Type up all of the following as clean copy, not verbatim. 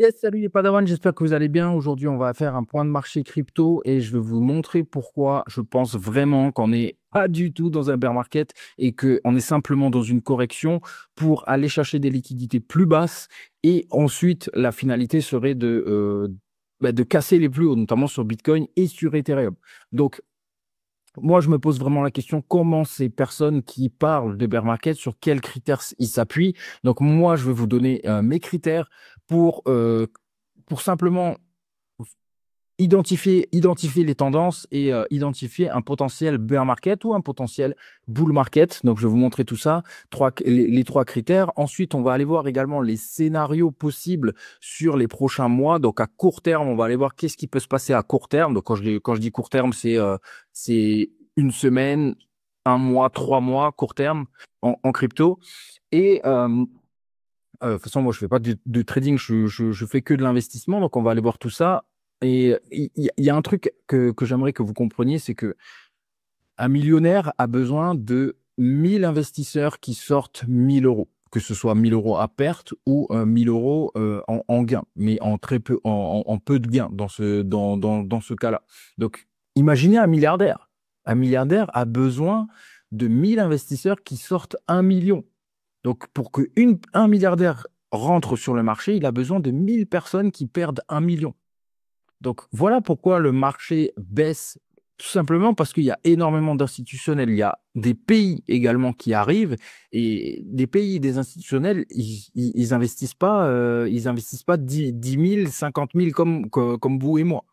Yes, salut les Padawan, j'espère que vous allez bien. Aujourd'hui, on va faire un point de marché crypto et je vais vous montrer pourquoi je pense vraiment qu'on n'est pas du tout dans un bear market et qu'on est simplement dans une correction pour aller chercher des liquidités plus basses. Et ensuite, la finalité serait de casser les plus hauts, notamment sur Bitcoin et sur Ethereum. Donc, moi, je me pose vraiment la question, comment ces personnes qui parlent de bear market, sur quels critères ils s'appuient? Donc, moi, je vais vous donner mes critères pour simplement identifier les tendances et identifier un potentiel bear market ou un potentiel bull market. Donc, je vais vous montrer tout ça, les trois critères. Ensuite, on va aller voir également les scénarios possibles sur les prochains mois. Donc, à court terme, on va aller voir qu'est-ce qui peut se passer à court terme. Donc, quand je dis court terme, c'est une semaine, un mois, 3 mois, court terme en crypto. Et de toute façon, moi, je fais pas du trading, je fais que de l'investissement. Donc, on va aller voir tout ça. Et il y a un truc que j'aimerais que vous compreniez, c'est que un millionnaire a besoin de 1000 investisseurs qui sortent 1000 euros, que ce soit 1000 euros à perte ou 1000 euros en gain, mais en très peu, en peu de gains dans ce cas-là. Donc, imaginez un milliardaire. Un milliardaire a besoin de 1000 investisseurs qui sortent 1 million. Donc, pour un milliardaire rentre sur le marché, il a besoin de 1000 personnes qui perdent 1 million. Donc, voilà pourquoi le marché baisse, tout simplement parce qu'il y a énormément d'institutionnels. Il y a des pays également qui arrivent et des pays, des institutionnels, ils investissent pas 10 000, 50 000 comme vous et moi.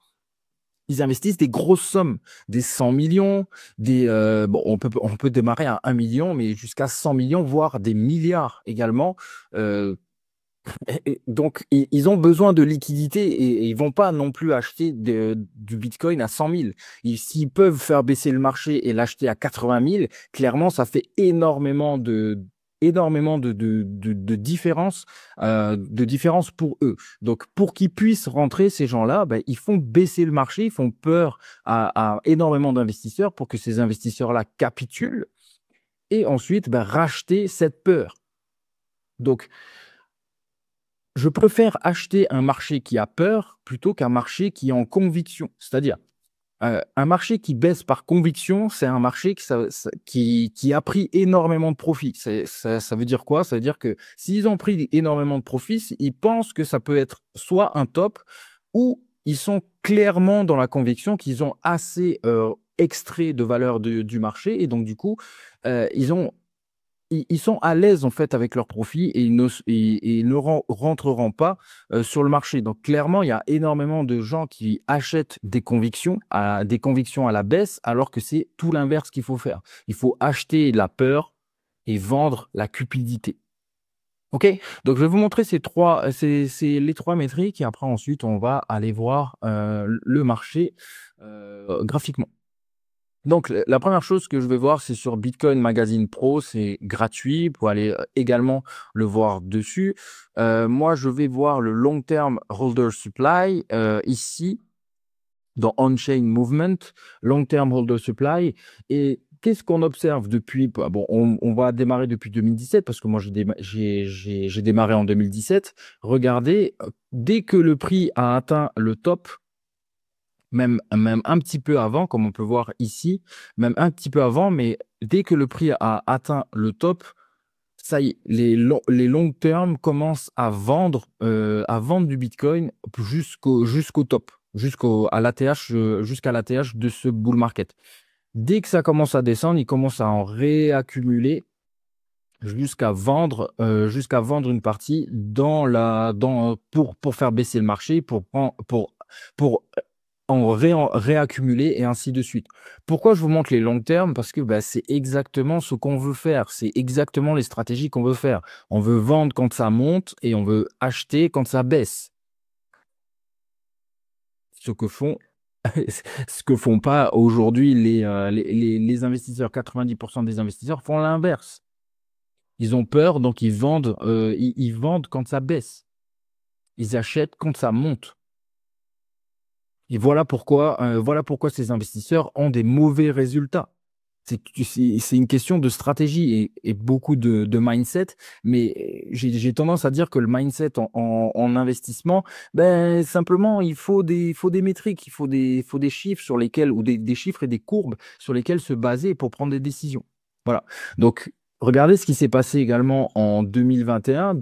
Ils investissent des grosses sommes, des 100 millions, bon, on peut démarrer à 1 million, mais jusqu'à 100 millions, voire des milliards également. Euh, donc, ils ont besoin de liquidité et ils vont pas non plus acheter du Bitcoin à 100 000. S'ils peuvent faire baisser le marché et l'acheter à 80 000, clairement, ça fait énormément de différence pour eux. Donc, pour qu'ils puissent rentrer, ces gens-là, ben, ils font baisser le marché, ils font peur à énormément d'investisseurs pour que ces investisseurs-là capitulent et ensuite ben, racheter cette peur. Donc, je préfère acheter un marché qui a peur plutôt qu'un marché qui est en conviction. C'est-à-dire, un marché qui baisse par conviction, c'est un marché qui a pris énormément de profit. Ça veut dire quoi? Ça veut dire que s'ils ont pris énormément de profit, ils pensent que ça peut être soit un top ou ils sont clairement dans la conviction qu'ils ont assez extrait de valeur du marché et donc du coup, ils sont à l'aise en fait avec leurs profits et ils ne rentreront pas sur le marché. Donc clairement, il y a énormément de gens qui achètent des convictions à la baisse, alors que c'est tout l'inverse qu'il faut faire. Il faut acheter la peur et vendre la cupidité. OK? Donc je vais vous montrer les trois métriques et après ensuite on va aller voir le marché graphiquement. Donc, la première chose que je vais voir, c'est sur Bitcoin Magazine Pro, c'est gratuit pour aller également le voir dessus. Moi, je vais voir le Long Term Holder Supply ici dans On-Chain Movement, Long Term Holder Supply. Et qu'est-ce qu'on observe depuis? Bon, on va démarrer depuis 2017 parce que moi, j'ai démarré en 2017. Regardez, dès que le prix a atteint le top, même un petit peu avant, comme on peut voir ici, même un petit peu avant, mais dès que le prix a atteint le top, ça y est, les long termes commencent à vendre du Bitcoin jusqu'au top, jusqu'à l'ATH de ce bull market. Dès que ça commence à descendre, ils commencent à en réaccumuler jusqu'à vendre une partie pour faire baisser le marché, pour réaccumuler et ainsi de suite. Pourquoi je vous montre les longs termes? Parce que bah, c'est exactement ce qu'on veut faire. C'est exactement les stratégies qu'on veut faire. On veut vendre quand ça monte et on veut acheter quand ça baisse. Ce que font, ce que font pas aujourd'hui les investisseurs. 90% des investisseurs font l'inverse. Ils ont peur, donc ils vendent quand ça baisse. Ils achètent quand ça monte. Et voilà pourquoi ces investisseurs ont des mauvais résultats. C'est une question de stratégie et beaucoup de mindset, mais j'ai tendance à dire que le mindset en investissement, ben simplement il faut des métriques, faut des chiffres sur lesquels ou des chiffres et des courbes sur lesquels se baser pour prendre des décisions. Voilà. Donc regardez ce qui s'est passé également en 2021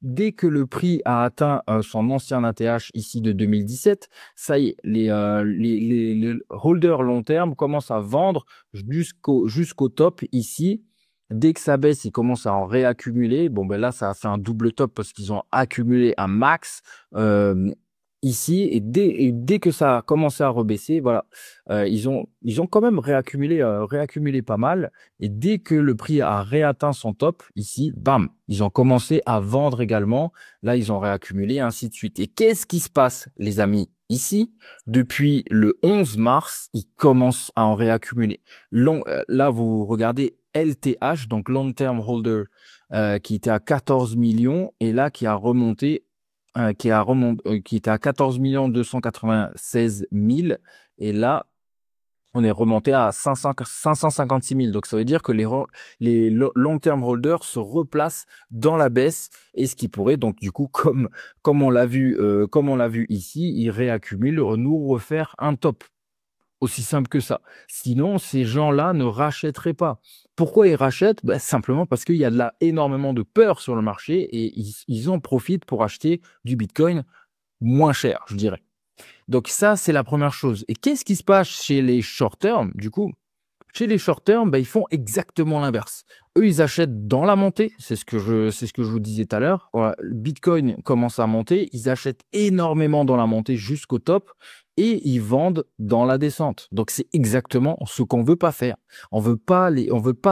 dès que le prix a atteint son ancien ATH ici de 2017, ça y est, les holders long terme commencent à vendre jusqu'au top ici. Dès que ça baisse, ils commencent à en réaccumuler. Bon, ben là, ça a fait un double top parce qu'ils ont accumulé un max ici. Et dès que ça a commencé à rebaisser, voilà, ils ont quand même réaccumulé pas mal. Et dès que le prix a réatteint son top ici, bam, ils ont commencé à vendre également. Là, ils ont réaccumulé, ainsi de suite. Et qu'est-ce qui se passe, les amis? Ici, depuis le 11 mars, ils commencent à en réaccumuler. Là, vous regardez LTH, donc Long Term Holder, qui était à 14 millions et là, qui était à 14 296 000. Et là, on est remonté à 556 000. Donc, ça veut dire que long-term holders se replacent dans la baisse et ce qui pourrait, donc, du coup, comme on l'a vu ici, ils réaccumulent, nous refaire un top. Aussi simple que ça. Sinon, ces gens-là ne rachèteraient pas. Pourquoi ils rachètent? Ben, simplement parce qu'il y a énormément de peur sur le marché et ils en profitent pour acheter du Bitcoin moins cher, je dirais. Donc ça, c'est la première chose. Et qu'est-ce qui se passe chez les short term, du coup? Chez les short term, ben, ils font exactement l'inverse. Eux, ils achètent dans la montée, c'est ce que je vous disais tout à l'heure. Voilà, le Bitcoin commence à monter, ils achètent énormément dans la montée jusqu'au top et ils vendent dans la descente. Donc c'est exactement ce qu'on veut pas faire. On veut pas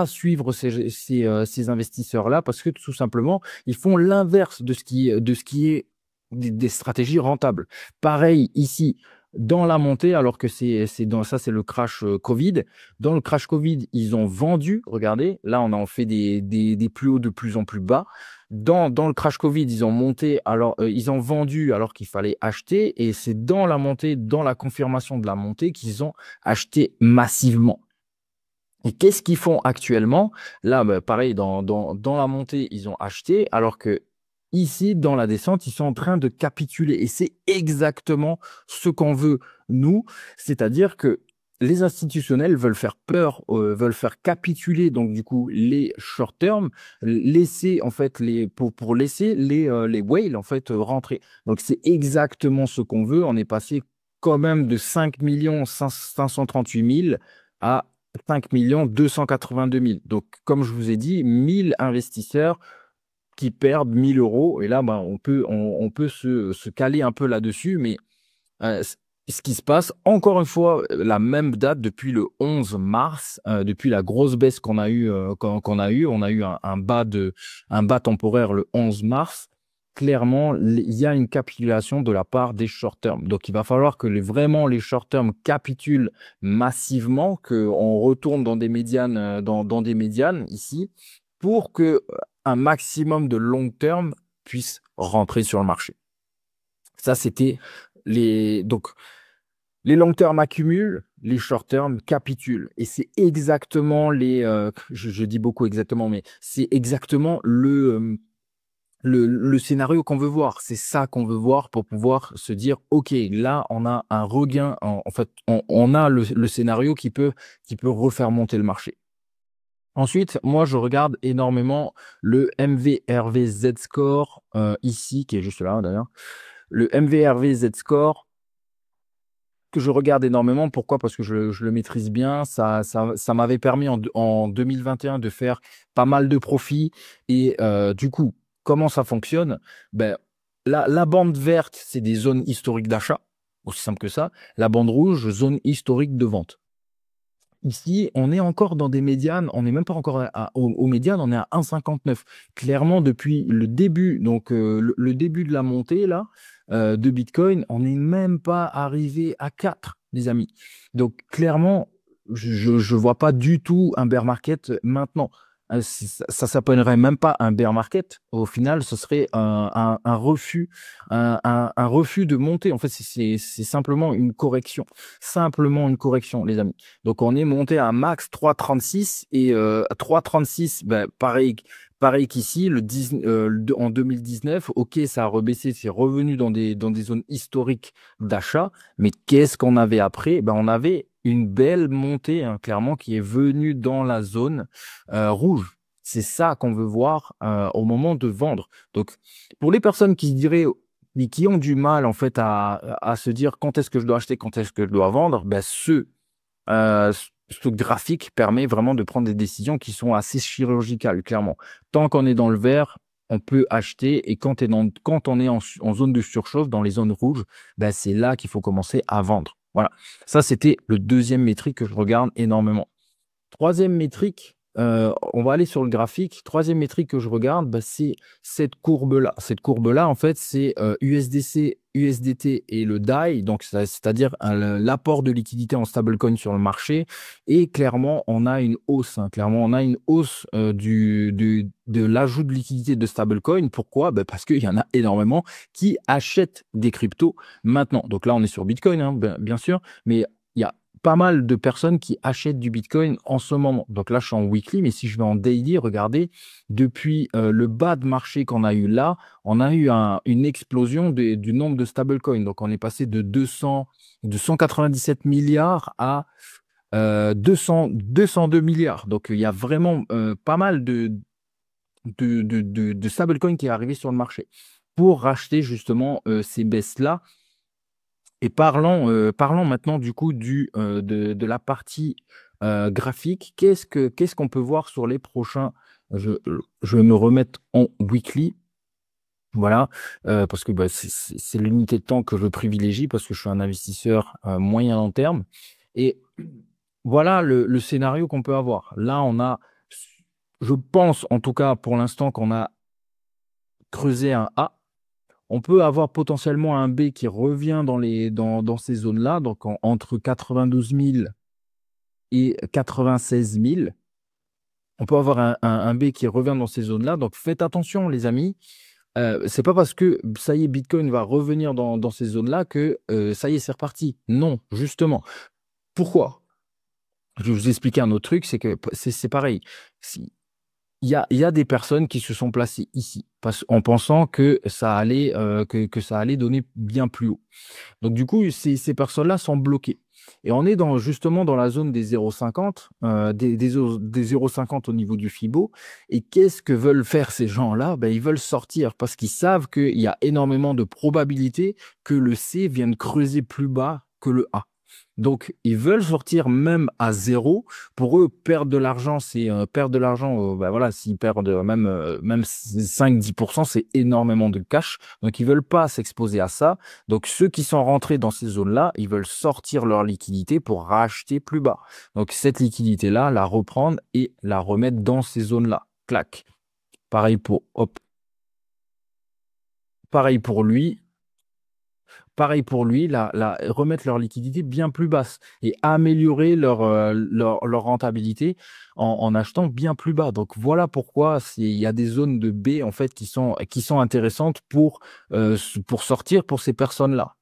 suivre ces investisseurs-là parce que tout simplement, ils font l'inverse de ce qui est des stratégies rentables. Pareil ici, dans la montée, alors que c'est le crash Covid. Dans le crash Covid, ils ont vendu. Regardez, là, on en fait des plus hauts de plus en plus bas. Dans le crash Covid, ils ont monté, alors ils ont vendu alors qu'il fallait acheter. Et c'est dans la montée, dans la confirmation de la montée, qu'ils ont acheté massivement. Et qu'est-ce qu'ils font actuellement? Là, bah, pareil, dans la montée, ils ont acheté, alors que ici, dans la descente, ils sont en train de capituler. Et c'est exactement ce qu'on veut, nous. C'est-à-dire que les institutionnels veulent faire peur, veulent faire capituler, donc du coup, les short term, laisser, en fait, pour laisser les whales, en fait, rentrer. Donc, c'est exactement ce qu'on veut. On est passé quand même de 5 538 000 à 5 282 000. Donc, comme je vous ai dit, 1000 investisseurs qui perdent 1000 euros. Et là, ben, on peut se caler un peu là-dessus. Mais ce qui se passe, encore une fois, la même date depuis le 11 mars, depuis la grosse baisse qu'on a eu, on a eu un bas temporaire le 11 mars. Clairement, il y a une capitulation de la part des short term. Donc, il va falloir que vraiment les short term capitulent massivement, qu'on retourne dans des médianes, dans des médianes ici, pour que un maximum de long terme puisse rentrer sur le marché. Ça, c'était donc les long term accumulent, les short term capitulent. Et c'est exactement je dis beaucoup exactement, mais c'est exactement le scénario qu'on veut voir. C'est ça qu'on veut voir pour pouvoir se dire, OK, là, on a un regain. En fait, on a le scénario qui peut refaire monter le marché. Ensuite, moi, je regarde énormément le MVRV Z-Score ici, qui est juste là d'ailleurs. Le MVRV Z-Score que je regarde énormément. Pourquoi? Parce que je le maîtrise bien. Ça m'avait permis en 2021 de faire pas mal de profits. Et du coup, comment ça fonctionne? Ben, la bande verte, c'est des zones historiques d'achat, aussi simple que ça. La bande rouge, zone historique de vente. Ici, on est encore dans des médianes, on n'est même pas encore aux médianes, on est à 1,59. Clairement, depuis le début, donc le début de la montée là, de Bitcoin, on n'est même pas arrivé à 4, les amis. Donc clairement, je ne vois pas du tout un bear market maintenant. Ça s'appellerait même pas un bear market. Au final, ce serait un refus, un refus de monter. En fait, c'est simplement une correction. Simplement une correction, les amis. Donc, on est monté à un max 3,36 et 3,36, ben, pareil qu'ici, en 2019, ok, ça a rebaissé, c'est revenu dans des zones historiques d'achat. Mais qu'est-ce qu'on avait après? Ben, on avait une belle montée, hein, clairement, qui est venue dans la zone rouge. C'est ça qu'on veut voir au moment de vendre. Donc, pour les personnes qui diraient, qui ont du mal en fait à se dire quand est-ce que je dois acheter, quand est-ce que je dois vendre, ben ce graphique permet vraiment de prendre des décisions qui sont assez chirurgicales, clairement. Tant qu'on est dans le vert, on peut acheter et quand on est en zone de surchauffe, dans les zones rouges, ben c'est là qu'il faut commencer à vendre. Voilà. Ça, c'était le deuxième métrique que je regarde énormément. Troisième métrique, on va aller sur le graphique. Troisième métrique que je regarde, bah, c'est cette courbe-là. Cette courbe-là, en fait, c'est USDC, USDT et le DAI, donc c'est-à-dire l'apport de liquidité en stablecoin sur le marché. Et clairement, on a une hausse. Hein. Clairement, on a une hausse de l'ajout de liquidité de stablecoin. Pourquoi? Bah, parce qu'il y en a énormément qui achètent des cryptos maintenant. Donc là, on est sur Bitcoin, hein, bien sûr, mais il y a pas mal de personnes qui achètent du Bitcoin en ce moment. Donc là, je suis en weekly, mais si je vais en daily, regardez, depuis le bas de marché qu'on a eu là, on a eu une explosion du nombre de stablecoins. Donc on est passé de 197 milliards à 202 milliards. Donc il y a vraiment pas mal de stablecoins qui est arrivé sur le marché pour racheter justement ces baisses-là. Et parlons maintenant du coup de la partie graphique. Qu'est-ce qu'on peut voir sur les prochains? Je, je vais me remettre en weekly. Voilà, parce que bah, c'est l'unité de temps que je privilégie parce que je suis un investisseur moyen long terme. Et voilà le scénario qu'on peut avoir. Là, je pense en tout cas pour l'instant qu'on a creusé un A. On peut avoir potentiellement un B qui revient dans ces zones-là, donc entre 92 000 et 96 000. On peut avoir un B qui revient dans ces zones-là. Donc faites attention, les amis. C'est pas parce que ça y est, Bitcoin va revenir dans ces zones-là que ça y est, c'est reparti. Non, justement. Pourquoi? Je vais vous expliquer un autre truc, c'est que c'est pareil. Il y a des personnes qui se sont placées ici en pensant que que ça allait donner bien plus haut. Donc, du coup, ces personnes-là sont bloquées. Et on est justement dans la zone des 0,50, des 0,50 au niveau du FIBO. Et qu'est-ce que veulent faire ces gens-là? Ben, ils veulent sortir parce qu'ils savent qu'il y a énormément de probabilités que le C vienne creuser plus bas que le A. Donc, ils veulent sortir même à zéro. Pour eux, perdre de l'argent, c'est perdre de l'argent. Ben voilà, s'ils perdent même 5-10%, c'est énormément de cash. Donc, ils veulent pas s'exposer à ça. Donc, ceux qui sont rentrés dans ces zones-là, ils veulent sortir leur liquidité pour racheter plus bas. Donc, cette liquidité-là, la reprendre et la remettre dans ces zones-là. Clac. Pareil hop, pareil pour lui. Pareil pour lui, remettre leur liquidité bien plus basse et améliorer leur rentabilité en achetant bien plus bas. Donc voilà pourquoi il y a des zones de B en fait qui sont intéressantes pour sortir pour ces personnes-là.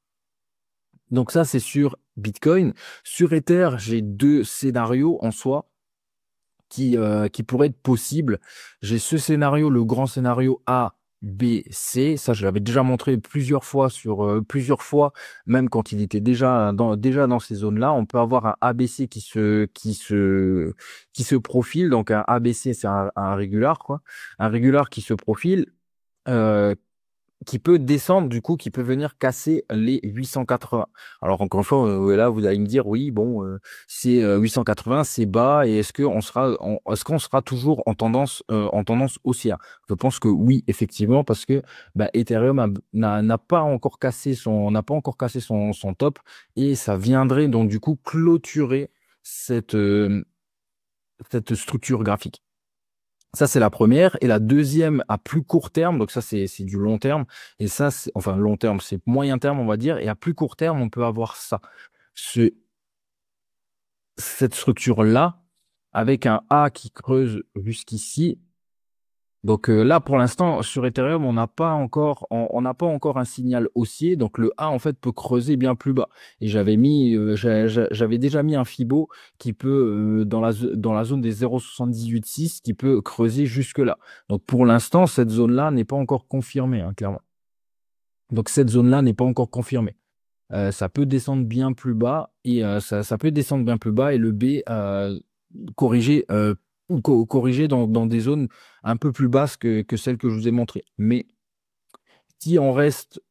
Donc ça, c'est sur Bitcoin. Sur Ether, j'ai deux scénarios en soi qui pourraient être possibles. J'ai ce scénario, le grand scénario A, B, C. Ça, je l'avais déjà montré plusieurs fois, même quand il était déjà dans ces zones-là. On peut avoir un ABC qui se profile. Donc un ABC, c'est un régular, quoi. Un régular qui se profile. euh, qui peut descendre, du coup, qui peut venir casser les 880. Alors, encore une fois, là, vous allez me dire, oui, bon, c'est 880, c'est bas, et est-ce qu'on sera toujours en tendance haussière? Je pense que oui, effectivement, parce que bah, Ethereum n'a pas encore cassé son top, et ça viendrait donc, du coup, clôturer cette structure graphique. Ça, c'est la première. Et la deuxième, à plus court terme, donc ça, c'est du long terme. Et ça, enfin, long terme, c'est moyen terme, on va dire. Et à plus court terme, on peut avoir ça. Ce- Cette structure-là, avec un A qui creuse jusqu'ici. Donc là, pour l'instant, sur Ethereum, on n'a pas encore un signal haussier. Donc le A, en fait, peut creuser bien plus bas. Et j'avais déjà mis un Fibo qui peut, dans la zone des 0,786, qui peut creuser jusque-là. Donc pour l'instant, cette zone-là n'est pas encore confirmée, hein, clairement. Donc cette zone-là n'est pas encore confirmée. Ça peut descendre bien plus bas et ça peut descendre bien plus bas et le B corriger, corriger dans des zones un peu plus basses que celles que je vous ai montrées. Mais si on reste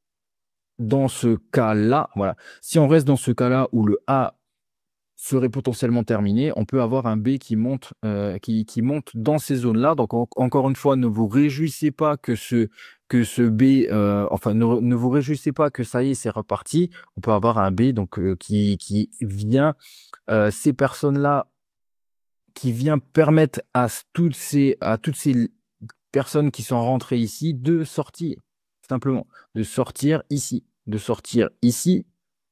dans ce cas-là, voilà, si on reste dans ce cas-là où le A serait potentiellement terminé, on peut avoir un B qui monte dans ces zones-là. Donc encore une fois, ne vous réjouissez pas que ce B, enfin ne vous réjouissez pas que ça y est, c'est reparti. On peut avoir un B donc qui vient, ces personnes-là, qui vient permettre à toutes ces personnes qui sont rentrées ici de sortir, simplement, de sortir ici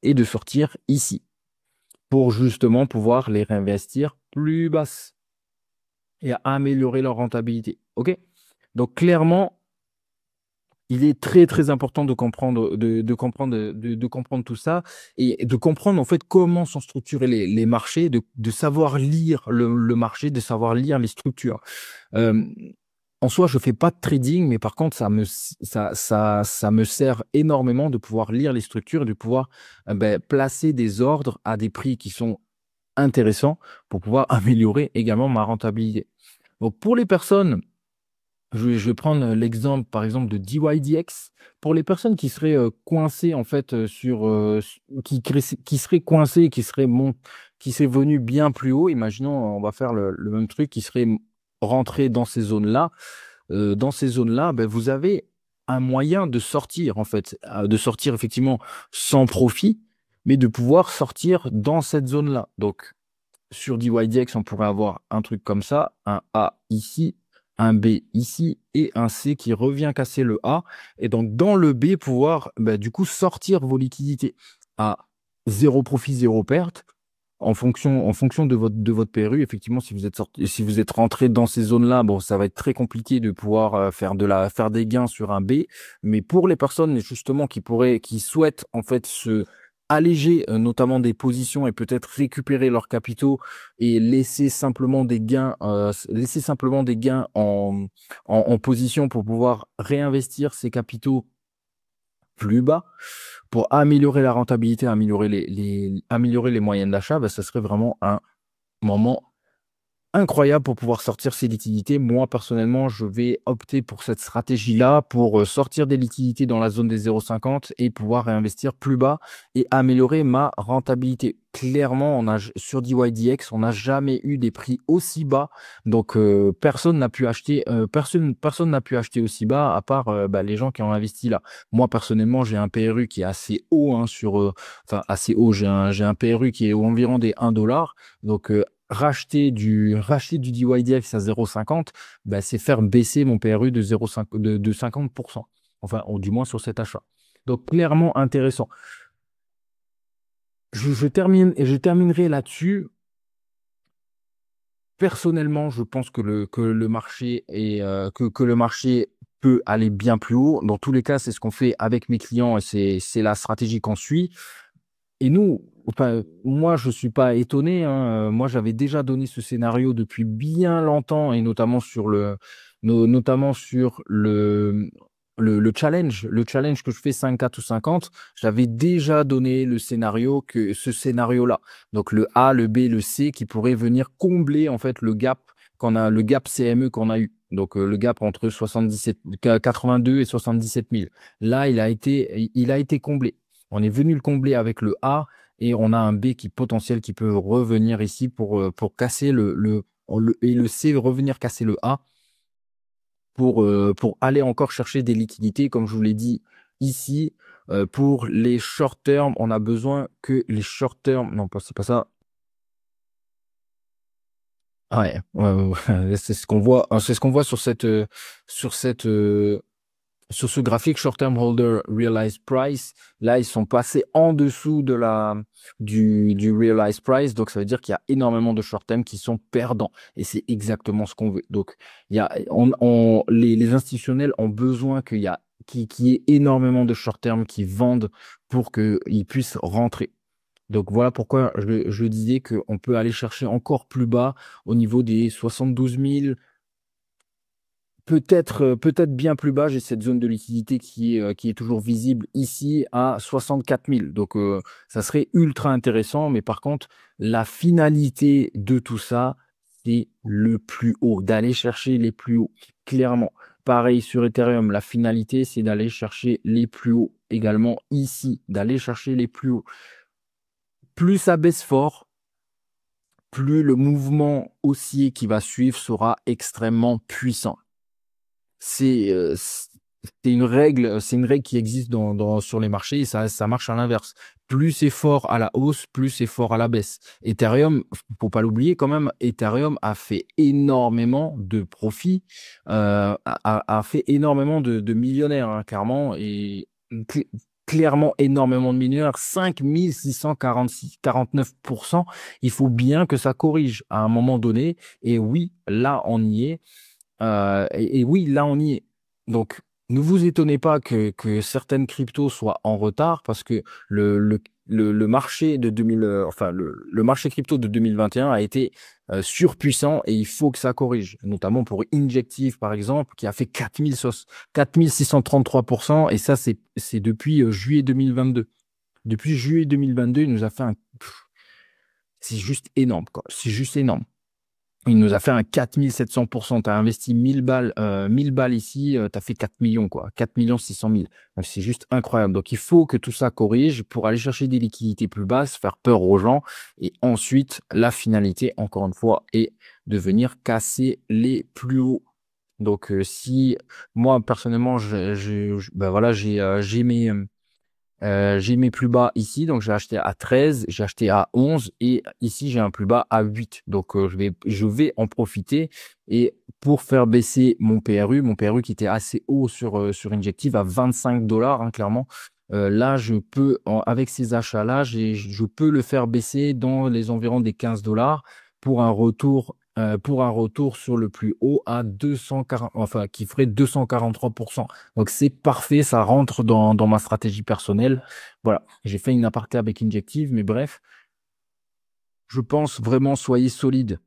et de sortir ici pour justement pouvoir les réinvestir plus basses et à améliorer leur rentabilité. OK? Donc clairement, il est très très important de comprendre, de comprendre tout ça et de comprendre en fait comment sont structurés les marchés, de savoir lire le marché, de savoir lire les structures. Euh, En soi, je fais pas de trading, mais par contre, ça me sert énormément de pouvoir lire les structures et de pouvoir placer des ordres à des prix qui sont intéressants pour pouvoir améliorer également ma rentabilité. Donc, pour les personnes, je vais prendre l'exemple, par exemple, de DYDX. Pour les personnes qui seraient coincées, en fait, qui seraient coincées, qui seraient venues bien plus haut, imaginons, on va faire le même truc, qui seraient rentrées dans ces zones-là. Dans ces zones-là, ben, vous avez un moyen de sortir, en fait, de sortir effectivement sans profit, mais de pouvoir sortir dans cette zone-là. Donc, sur DYDX, on pourrait avoir un truc comme ça, un A ici, un B ici et un C qui revient casser le A. Et donc, dans le B, pouvoir ben, du coup sortir vos liquidités à zéro profit, zéro perte en fonction de votre PRU, effectivement, si vous êtes rentré dans ces zones-là, bon, ça va être très compliqué de pouvoir faire des gains sur un B. Mais pour les personnes, justement, qui souhaitent, en fait, se alléger, notamment des positions et peut-être récupérer leurs capitaux et laisser simplement des gains en position pour pouvoir réinvestir ces capitaux plus bas pour améliorer la rentabilité, améliorer les moyennes d'achat, bah, ça serait vraiment un moment incroyable pour pouvoir sortir ces liquidités. Moi, personnellement, je vais opter pour cette stratégie-là, pour sortir des liquidités dans la zone des 0,50 et pouvoir réinvestir plus bas et améliorer ma rentabilité. Clairement, sur DYDX, on n'a jamais eu des prix aussi bas. Donc, personne n'a pu acheter aussi bas à part les gens qui ont investi là. Moi, personnellement, j'ai un PRU qui est assez haut, hein, enfin, assez haut. J'ai un PRU qui est environ des 1 dollar. Donc, racheter du DYDX à 0,50, bah, c'est faire baisser mon PRU de 0,5 de 50%. Enfin, ou du moins sur cet achat. Donc, clairement intéressant. Je terminerai là-dessus. Personnellement, je pense que le marché que le marché peut aller bien plus haut. Dans tous les cas, c'est ce qu'on fait avec mes clients et c'est la stratégie qu'on suit. Et nous, enfin, moi, je suis pas étonné, hein. Moi, j'avais déjà donné ce scénario depuis bien longtemps, et notamment sur le challenge que je fais 5K ou 50. J'avais déjà donné ce scénario-là. Donc le A, le B, le C qui pourrait venir combler en fait le gap CME qu'on a eu. Donc le gap entre 82 et 77 000. Là, il a été comblé. On est venu le combler avec le A et on a un B qui peut revenir ici pour casser et le C revenir casser le A pour aller encore chercher des liquidités. Comme je vous l'ai dit ici, pour les short term, on a besoin que les short term, non, c'est pas ça. Ah ouais, ouais, ouais, ouais. C'est ce qu'on voit sur cette sur ce graphique Short-Term Holder Realized Price, là, ils sont passés en dessous de du Realized Price. Donc, ça veut dire qu'il y a énormément de short-term qui sont perdants. Et c'est exactement ce qu'on veut. Donc, les institutionnels ont besoin qu'il y ait énormément de short-term qui vendent pour qu'ils puissent rentrer. Donc voilà pourquoi je disais qu'on peut aller chercher encore plus bas au niveau des 72 000, peut-être bien plus bas. J'ai cette zone de liquidité qui est toujours visible ici à 64 000. Donc ça serait ultra intéressant. Mais par contre, la finalité de tout ça, c'est le plus haut, d'aller chercher les plus hauts, clairement. Pareil sur Ethereum, la finalité, c'est d'aller chercher les plus hauts également ici, d'aller chercher les plus hauts. Plus ça baisse fort, plus le mouvement haussier qui va suivre sera extrêmement puissant. C'est une règle qui existe sur les marchés et ça marche à l'inverse. Plus c'est fort à la hausse, plus c'est fort à la baisse. Ethereum, faut pas l'oublier quand même, Ethereum a fait énormément de profits, a fait énormément de millionnaires, hein, clairement, et clairement énormément de millionnaires, 5 649%. Il faut bien que ça corrige à un moment donné. Et oui, là, on y est. Et oui, là, on y est. Donc, ne vous étonnez pas que certaines cryptos soient en retard parce que le marché de 2000, enfin, le marché crypto de 2021 a été surpuissant et il faut que ça corrige, notamment pour Injective, par exemple, qui a fait 4633%. Et ça, c'est depuis juillet 2022. Depuis juillet 2022, il nous a fait c'est juste énorme, quoi. C'est juste énorme. Il nous a fait un 4700%. Tu as investi 1000 balles, 1000 balles ici, tu as fait 4 millions, quoi. 4 600 000. C'est juste incroyable. Donc, il faut que tout ça corrige pour aller chercher des liquidités plus basses, faire peur aux gens. Et ensuite, la finalité, encore une fois, est de venir casser les plus hauts. Donc, si moi, personnellement, ben voilà, j'ai mes plus bas ici, donc j'ai acheté à 13, j'ai acheté à 11 et ici j'ai un plus bas à 8. Donc je vais en profiter et pour faire baisser mon PRU qui était assez haut sur Injective à 25 $, hein, clairement. Là, avec ces achats-là, je peux le faire baisser dans les environs des 15 $ pour un retour sur le plus haut à 240, enfin, qui ferait 243%. Donc, c'est parfait, ça rentre dans ma stratégie personnelle. Voilà, j'ai fait une aparté avec Injective, mais bref, je pense vraiment, soyez solides.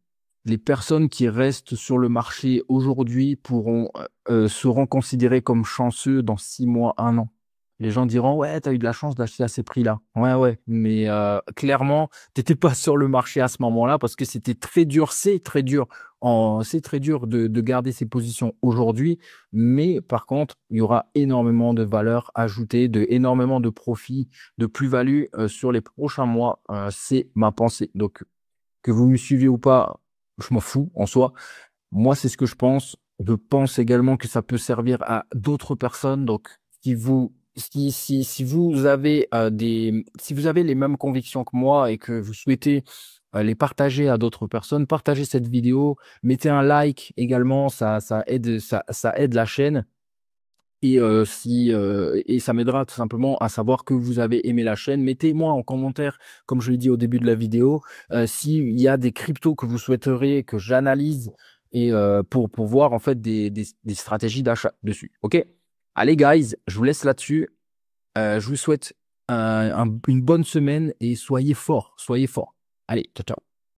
Les personnes qui restent sur le marché aujourd'hui seront considérées comme chanceux dans 6 mois, 1 an. Les gens diront, ouais, tu as eu de la chance d'acheter à ces prix-là. Ouais, ouais, mais clairement, tu n'étais pas sur le marché à ce moment-là parce que c'était très dur, c'est très dur de garder ses positions aujourd'hui. Mais par contre, il y aura énormément de valeur ajoutée, énormément de profits, de plus-value sur les prochains mois. C'est ma pensée. Donc, que vous me suivez ou pas, je m'en fous en soi. Moi, c'est ce que je pense. Je pense également que ça peut servir à d'autres personnes. Donc, si vous avez si vous avez les mêmes convictions que moi et que vous souhaitez les partager à d'autres personnes, partagez cette vidéo, mettez un like également, ça aide la chaîne. Et ça m'aidera tout simplement à savoir que vous avez aimé la chaîne. Mettez-moi en commentaire, comme je l'ai dit au début de la vidéo, s'il y a des cryptos que vous souhaiteriez que j'analyse et pour voir en fait des stratégies d'achat dessus. Ok? Allez guys, je vous laisse là-dessus. Je vous souhaite une bonne semaine et soyez forts, soyez forts. Allez, ciao, ciao.